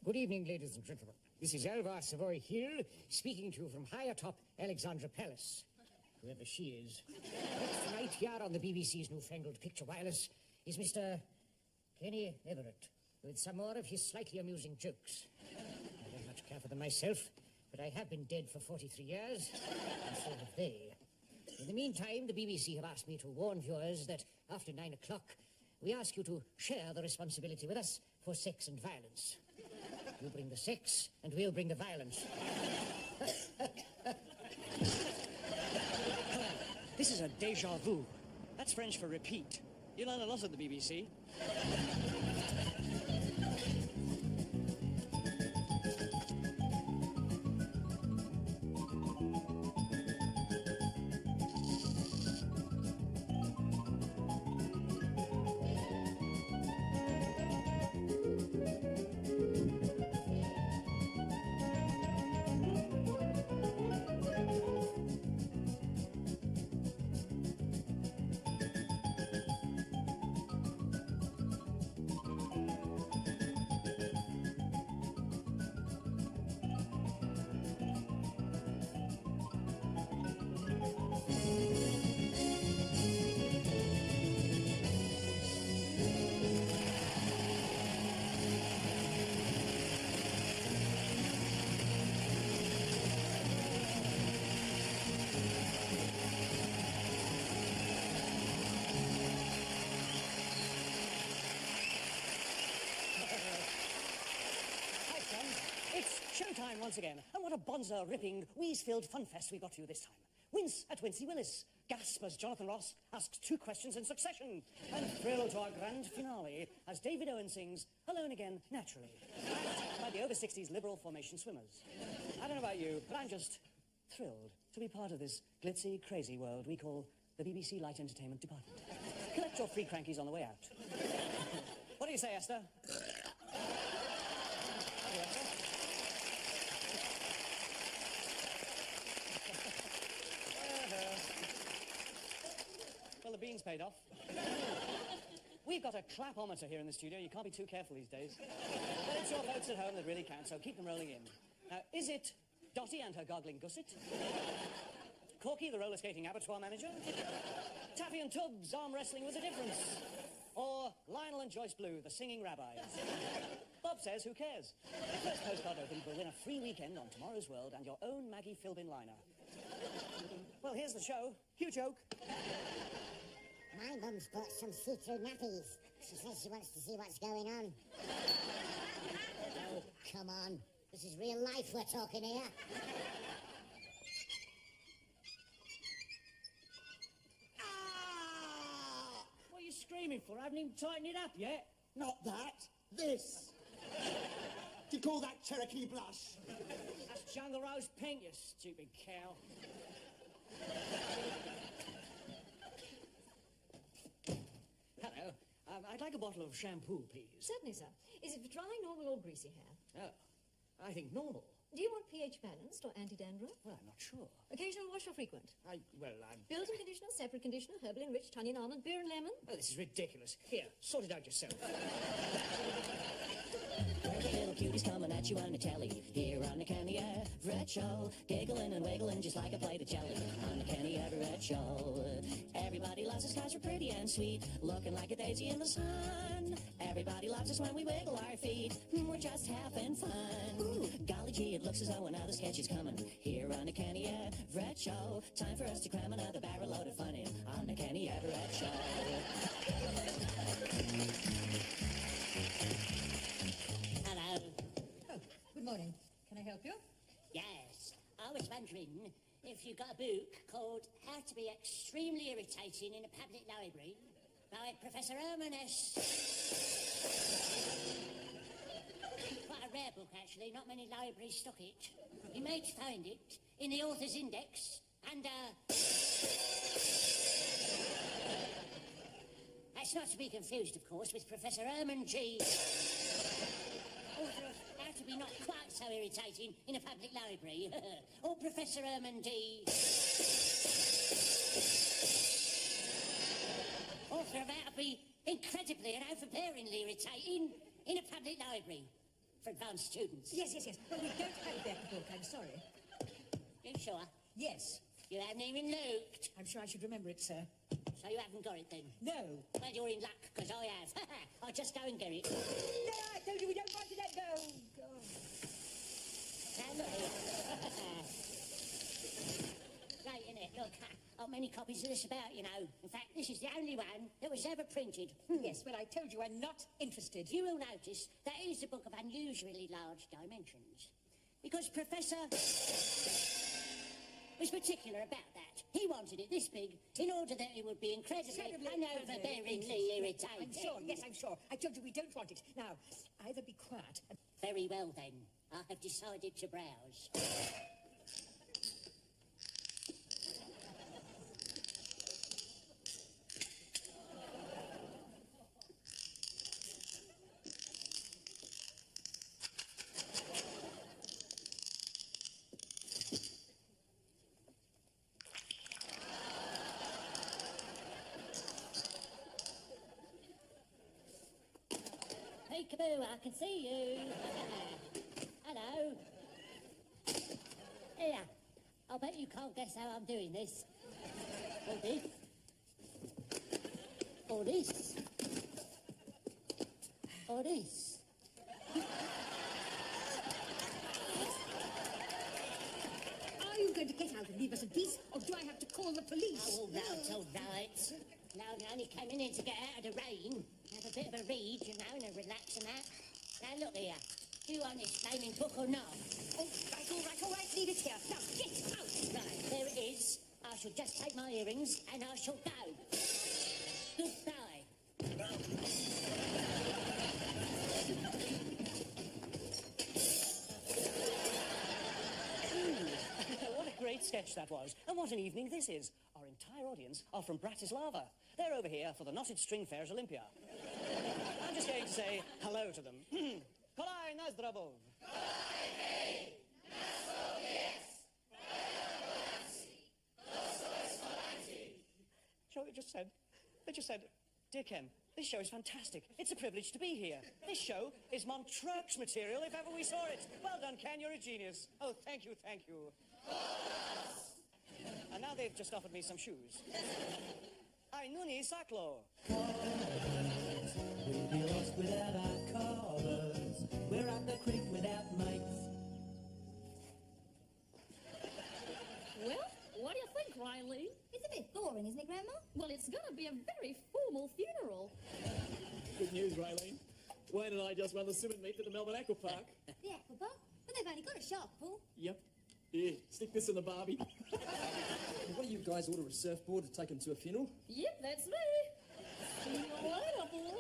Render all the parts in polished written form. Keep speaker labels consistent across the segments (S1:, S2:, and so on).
S1: Good evening, ladies and gentlemen. This is Elva Savoy Hill, speaking to you from high atop Alexandra Palace. Whoever she is. Next tonight here on the BBC's newfangled picture wireless is Mr. Kenny Everett, with some more of his slightly amusing jokes. I don't much care for them myself, but I have been dead for 43 years, and so have they. In the meantime, the BBC have asked me to warn viewers that after 9 o'clock, we ask you to share the responsibility with us for sex and violence. You bring the sex, and we'll bring the violence.
S2: This is a déjà vu. That's French for repeat. You learn a lot at the BBC. Once again, and what a bonza-ripping, wheeze-filled fun fest we got for you this time. Wince at Wincy Willis, gasp as Jonathan Ross asks 2 questions in succession, and thrill to our grand finale as David Owen sings Alone Again Naturally, backed by the over-60s Liberal formation swimmers. I don't know about you, but I'm just thrilled to be part of this glitzy, crazy world we call the BBC Light Entertainment Department. Collect your free crankies on the way out. What do you say, Esther? Well, the beans paid off. We've got a clapometer here in the studio. You can't be too careful these days. But it's your folks at home that really count, so keep them rolling in. Now, is it Dottie and her gargling gusset? Corky, the roller skating abattoir manager? Taffy and Tubbs, arm wrestling with a difference? Or Lionel and Joyce Blue, the singing rabbis? Bob says, who cares? The first postcard opened will win a free weekend on Tomorrow's World and your own Maggie Philbin liner. Well, here's the show. Cue joke.
S3: My mum's bought some see-through nappies. She says she wants to see what's going on. Oh, come on. This is real life we're talking here.
S1: Ah! What are you screaming for? I haven't even tightened it up yet.
S4: Not that. This. Do you call that Cherokee blush?
S1: That's Jungle Rose pink, you stupid cow. Hello. I'd like a bottle of shampoo, please.
S5: Certainly, sir. Is it for dry, normal, or greasy hair?
S1: Oh, I think normal.
S5: Do you want pH balanced or anti-dandruff?
S1: Well, I'm not sure.
S5: Occasional wash or frequent?
S1: I'm...
S5: Built-in conditioner, separate conditioner, herbal enriched, onion, almond, beer and lemon?
S1: Oh, this is ridiculous. Here, sort it out yourself.
S6: Little cuties coming at you on the telly. Here on the Kenny Everett Show. Giggling and wiggling just like a plate of jelly. On the Kenny Everett Show. Everybody loves us cause we're pretty and sweet. Looking like a daisy in the sun. Everybody loves us when we wiggle our feet. We're just having fun. Ooh, golly gee, it looks as though another sketch is coming. Here on the Kenny Everett Show. Time for us to cram another barrel load of fun in. On the Kenny Everett Show.
S5: Oh, good morning. Can I help you?
S7: Yes. I was wondering if you got a book called How to Be Extremely Irritating in a Public Library by Professor Herman S. Quite a rare book, actually. Not many libraries stock it. You may find it in the author's index under... That's not to be confused, of course, with Professor Herman G. Author of How to Be Not Quite So Irritating in a Public Library. Or Professor Herman D. Author of How to Be Incredibly and Overbearingly Irritating in a Public Library. for advanced students.
S8: Yes. Well, we don't have that book, I'm sorry.
S7: You sure?
S8: Yes.
S7: You haven't even looked.
S8: I'm sure I should remember it, sir.
S7: So you haven't got it then?
S8: No.
S7: Well, you're in luck, because I have. I'll just go and get it.
S8: No, I told you we don't want to let go. God.
S7: Now, look here. Great, isn't it? Look, how many copies of this about, you know. In fact, this is the only one that was ever printed.
S8: Yes, well, I told you I'm not interested.
S7: You will notice that it is a book of unusually large dimensions. Because Professor was particular about that. He wanted it this big in order that it would be incredibly and overbearingly irritating.
S8: I'm sure, yes, I'm sure. I told you we don't want it. Now, either be quiet...
S7: Very well, then. I have decided to browse. Peekaboo, I can see you. Hello. Here, I'll bet you can't guess how I'm doing this. Or this. Or this. Or this.
S8: Are you going to get out and leave us in peace, or do I have to call the police?
S7: Oh, all right, all right. Now, I only came in here to get out of the rain. Have a bit of a read, you know, and a relax and that. Now, look here. Do you want this flaming book or not?
S8: Oh, all right, leave it here. Now, get out!
S7: Right, there it is. I shall just take my earrings and I shall go. Goodbye.
S2: What a great sketch that was. And what an evening this is. Our entire audience are from Bratislava. They're over here for the Knotted String Fairs Olympia. I'm just going to say hello to them. Kolaj na zdravov. So they just said, "Dear Ken, this show is fantastic. It's a privilege to be here. This show is Montreux material if ever we saw it. Well done, Ken, you're a genius. Oh, thank you. And now they've just offered me some shoes. Ai nuni saklo.
S9: We'd be lost without our collars. We're up the creek without mates.
S5: Well, what do you think, Riley?
S10: It's a bit boring, isn't it, Grandma?
S5: Well, it's going to be a very formal funeral.
S11: Good news, Raylene. Wayne and I just won the swimming meet at the Melbourne Aqua Park.
S10: The aqua park? But they've only got a shark pool.
S11: Yep. Here, stick this in the barbie.
S12: What do you guys order a surfboard to take him to a funeral?
S5: Yep, that's me. See you later, boys.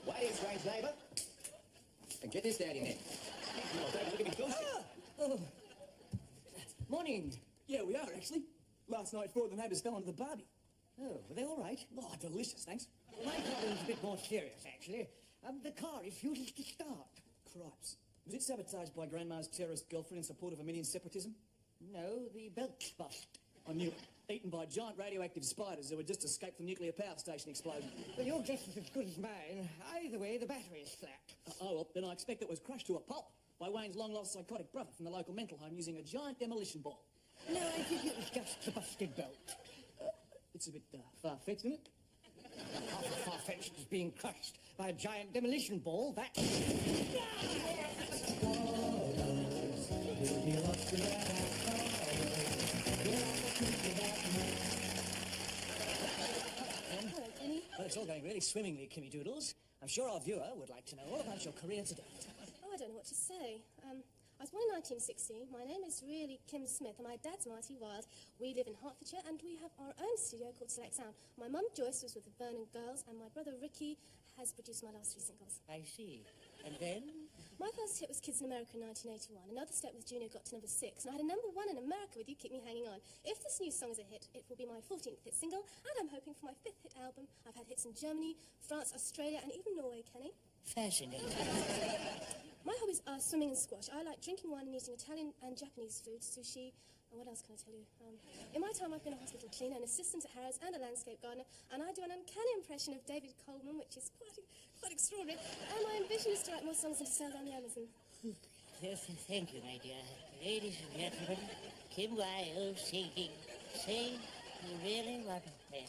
S1: Wait, strange neighbour. And get this down your neck. Look at me close.
S8: Oh. Morning.
S12: Yeah, we are, actually. Last night, 4 of the neighbours fell into the barbie.
S8: Oh, were they all right?
S12: Oh, delicious, thanks.
S8: My problem's a bit more serious, actually. The car refuses to start.
S12: Cripes. Was it sabotaged by Grandma's terrorist girlfriend in support of Armenian separatism?
S8: No, the belt's bust.
S12: I knew it. Eaten by giant radioactive spiders that were just escaped from the nuclear power station explosion.
S8: Well, your guess is as good as mine. Either way, the battery is flat.
S12: Oh, well, then I expect it was crushed to a pulp by Wayne's long-lost psychotic brother from the local mental home using a giant demolition ball.
S8: No, I think it was just the busted belt.
S12: It's a bit far-fetched, isn't it?
S8: Half as far-fetched as being crushed by a giant demolition ball, that...
S5: Hello, Kenny.
S2: Well, it's all going really swimmingly, Kimmy Doodles. I'm sure our viewer would like to know all about your career to date.
S13: Oh, I don't know what to say. I was born in 1960. My name is really Kim Smith, and my dad's Marty Wilde. We live in Hertfordshire, and we have our own studio called Select Sound. My mum, Joyce, was with the Vernon Girls, and my brother, Ricky, has produced my last 3 singles.
S8: I see. And then?
S13: My first hit was Kids in America in 1981. Another step with Junior got to number 6, and I had a number 1 in America with You Keep Me Hanging On. If this new song is a hit, it will be my 14th hit single, and I'm hoping for my 5th hit album. I've had hits in Germany, France, Australia, and even Norway, Kenny.
S8: Fascinating.
S13: My hobbies are swimming and squash. I like drinking wine and eating Italian and Japanese food, sushi. And what else can I tell you? In my time, I've been a hospital cleaner, an assistant at Harrods, and a landscape gardener. And I do an uncanny impression of David Coleman, which is quite extraordinary. And my ambition is to write more songs and to sell down the Amazon.
S7: Yes, thank you, my dear. Ladies and gentlemen, Kim Wilde singing. Say, you really want to play.